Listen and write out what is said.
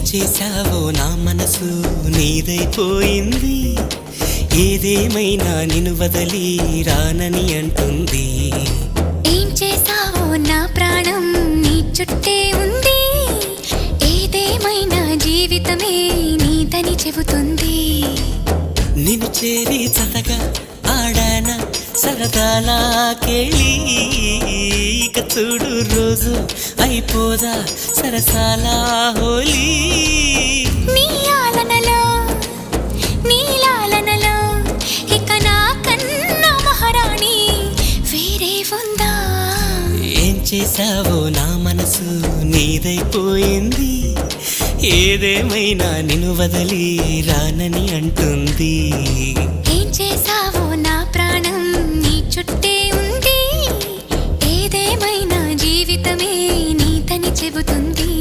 చేశావో నా మనసు నీదైపోయింది, ఏదేమైనా నిన్ను వదలి రానని అంటుంది. ఏం చేశావో నా ప్రాణం నీ చుట్టే ఉంది, ఏదేమైనా జీవితమే నీదని చెబుతుంది. నిన్ను చేరి చతగా ఆడాన సరదాలా కేళి, ఇక చూడు రోజు అయిపోదా సరసాల హోలీ. నీ ఆలనలో నీ లాలనలో ఇక నా కన్నా మహారాణి వేరే ఉందా? ఏం చేశావో నా మనసు నీదైపోయింది, ఏదేమైనా నిన్ను వదలి రానని అంటుంది. ఏం చేశావో నా ప్రాణం నీ చుట్టే ఉంది, ఏదేమైనా జీవితమే నీదని చెబుతుంది.